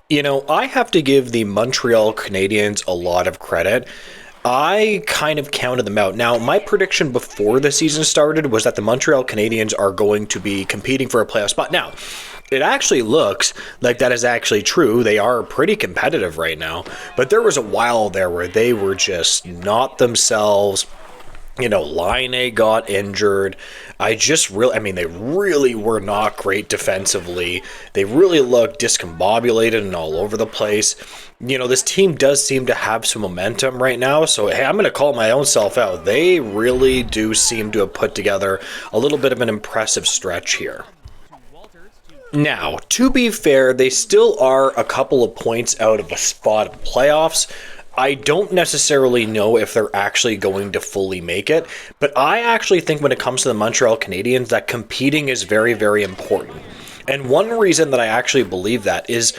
You know, I have to give the Montreal Canadiens a lot of credit. I kind of counted them out. Now, my prediction before the season started was that the Montreal Canadiens are going to be competing for a playoff spot. Now, it actually looks like that is actually true. They are pretty competitive right now. But there was a while there where they were just not themselves. You know, Line got injured. They really were not great defensively. They really looked discombobulated and all over the place. You know, this team does seem to have some momentum right now. So, hey, I'm going to call my own self out. They really do seem to have put together a little bit of an impressive stretch here. Now, to be fair, they still are a couple of points out of a spot of playoffs. I don't necessarily know if they're actually going to fully make it, but I actually think when it comes to the Montreal Canadiens that competing is very, very important. And one reason that I actually believe that is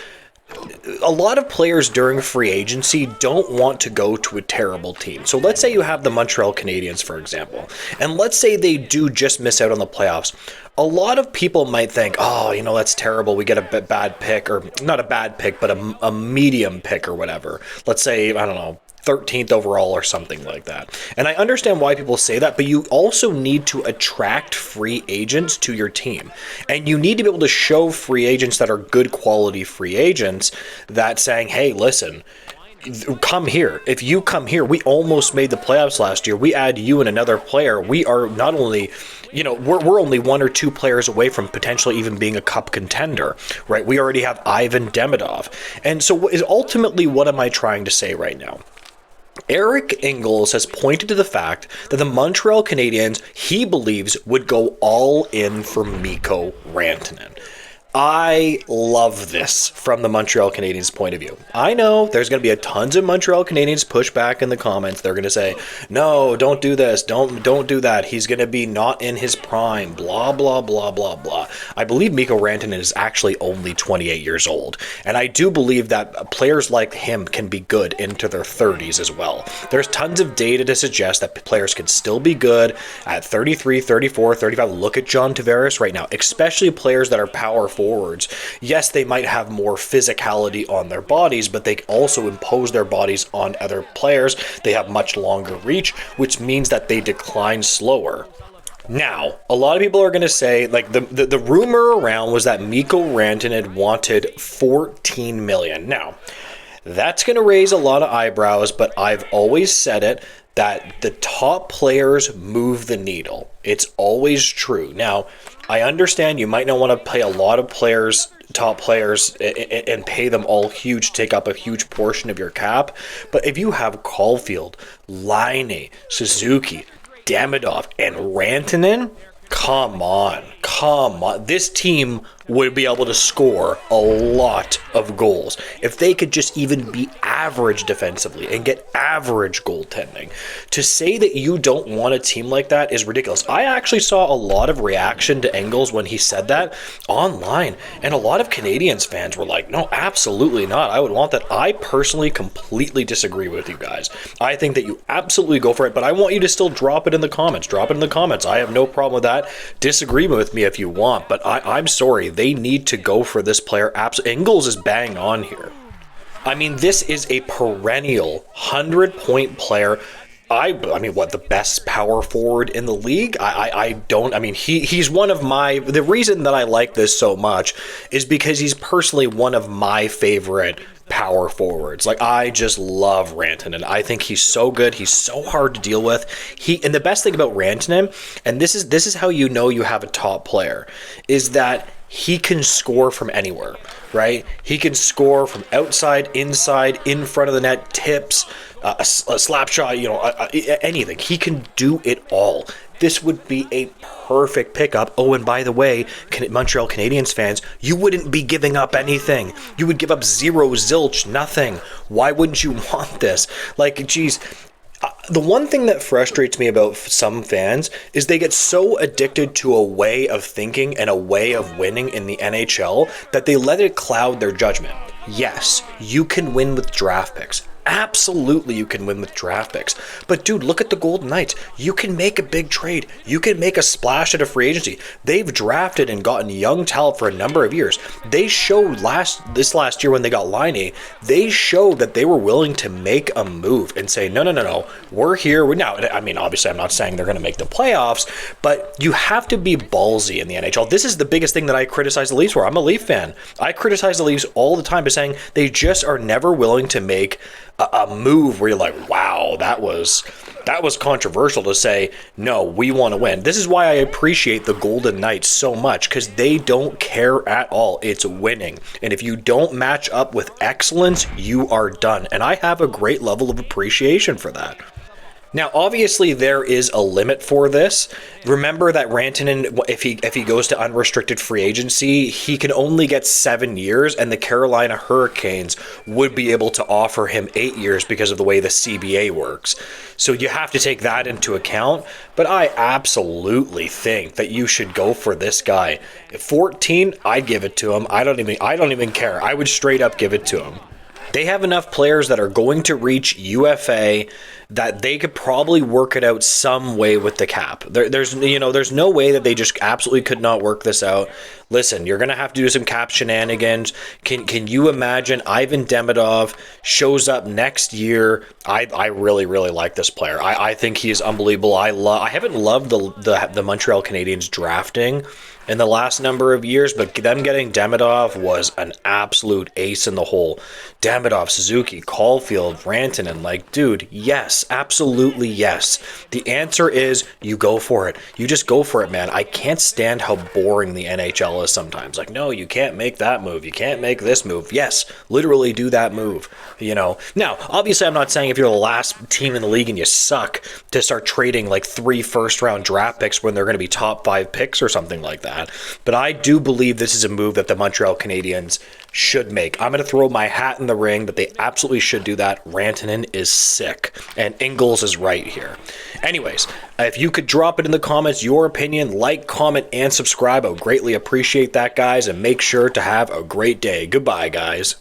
a lot of players during free agency don't want to go to a terrible team. So let's say you have the Montreal Canadiens, for example, and let's say they do just miss out on the playoffs. A lot of people might think, oh, you know, that's terrible. We get a bad pick, or not a bad pick, but a medium pick or whatever. Let's say, I don't know, 13th overall or something like that. And I understand why people say that, but you also need to attract free agents to your team. And you need to be able to show free agents that are good quality free agents that saying, hey, listen, come here. If you come here, we almost made the playoffs last year. We add you and another player. We are not only, you know, we're only one or two players away from potentially even being a cup contender, right? We already have Ivan Demidov. And so ultimately, what am I trying to say right now? Eric Engels has pointed to the fact that the Montreal Canadiens, he believes, would go all in for Mikko Rantanen. I love this from the Montreal Canadiens' point of view. I know there's going to be a tons of Montreal Canadiens pushback in the comments. They're going to say, no, don't do this. Don't do that. He's going to be not in his prime. Blah, blah, blah, blah, blah. I believe Mikko Rantanen is actually only 28 years old. And I do believe that players like him can be good into their 30s as well. There's tons of data to suggest that players can still be good at 33, 34, 35. Look at John Tavares right now, especially players that are power forwards. Yes, they might have more physicality on their bodies, but they also impose their bodies on other players. They have much longer reach, which means that they decline slower. Now, a lot of people are going to say, like, the rumor around was that Mikko Rantanen wanted $14 million. Now, that's going to raise a lot of eyebrows, but I've always said it, that the top players move the needle. It's always true. Now, I understand you might not want to pay a lot of players, top players, and pay them all huge, take up a huge portion of your cap. But if you have Caulfield, Laine, Suzuki, Demidov, and Rantanen, come on. This team would be able to score a lot of goals if they could just even be average defensively and get average goaltending. To say that you don't want a team like that is ridiculous. I actually saw a lot of reaction to Engels when he said that online, and a lot of Canadiens fans were like, no, absolutely not. I would want that. I personally completely disagree with you guys. I think that you absolutely go for it, but I want you to still drop it in the comments. Drop it in the comments. I have no problem with that. Disagree with me if you want, but I'm sorry. They need to go for this player. Engels is bang on here. I mean, this is a perennial 100-point player. I mean, what, the best power forward in the league? He's one of my, the reason that I like this so much is because he's personally one of my favorite power forwards. Like, I just love Rantanen. I think he's so good. He's so hard to deal with. And the best thing about Rantanen, and this is how you know you have a top player, is that he can score from anywhere, right? He can score from outside, inside, in front of the net, tips, a slap shot, anything. He can do it all. This would be a perfect pickup. Oh, and by the way, Montreal Canadiens fans, you wouldn't be giving up anything. You would give up zero, zilch, nothing. Why wouldn't you want this? Like, geez, the one thing that frustrates me about some fans is they get so addicted to a way of thinking and a way of winning in the NHL that they let it cloud their judgment. Yes, you can win with draft picks. Absolutely, you can win with draft picks. But dude, look at the Golden Knights. You can make a big trade. You can make a splash at a free agency. They've drafted and gotten young talent for a number of years. They showed this last year when they got Laine, they showed that they were willing to make a move and say, no, we're here. Now, I mean, obviously, I'm not saying they're going to make the playoffs, but you have to be ballsy in the NHL. This is the biggest thing that I criticize the Leafs for. I'm a Leaf fan. I criticize the Leafs all the time by saying they just are never willing to make a move where you're like, wow, that was controversial to say, no, we want to win. This is why I appreciate the Golden Knights so much, because they don't care at all. It's winning. And if you don't match up with excellence, you are done. And I have a great level of appreciation for that. Now, obviously, there is a limit for this. Remember that Rantanen, if he goes to unrestricted free agency, he can only get 7 years, and the Carolina Hurricanes would be able to offer him 8 years because of the way the CBA works. So you have to take that into account. But I absolutely think that you should go for this guy. At 14, I'd give it to him. I don't even care. I would straight up give it to him. They have enough players that are going to reach UFA that they could probably work it out some way with the cap. There's no way that they just absolutely could not work this out. Listen, you're going to have to do some cap shenanigans. Can you imagine Ivan Demidov shows up next year? I really, really like this player. I think he is unbelievable. I haven't loved the Montreal Canadiens drafting in the last number of years, but them getting Demidov was an absolute ace in the hole. Demidov, Suzuki, Caulfield, Rantanen, like, dude, yes, absolutely yes. The answer is you go for it. You just go for it, man. I can't stand how boring the NHL is sometimes. Like, no, you can't make that move. You can't make this move. Yes, literally do that move, Now, obviously, I'm not saying if you're the last team in the league and you suck to start trading like 3 first-round draft picks when they're going to be top 5 picks or something like that. But I do believe this is a move that the Montreal Canadiens should make. I'm going to throw my hat in the ring that they absolutely should do that. Rantanen is sick, and Ingles is right here. Anyways, if you could drop it in the comments, your opinion, like, comment, and subscribe. I would greatly appreciate that, guys, and make sure to have a great day. Goodbye, guys.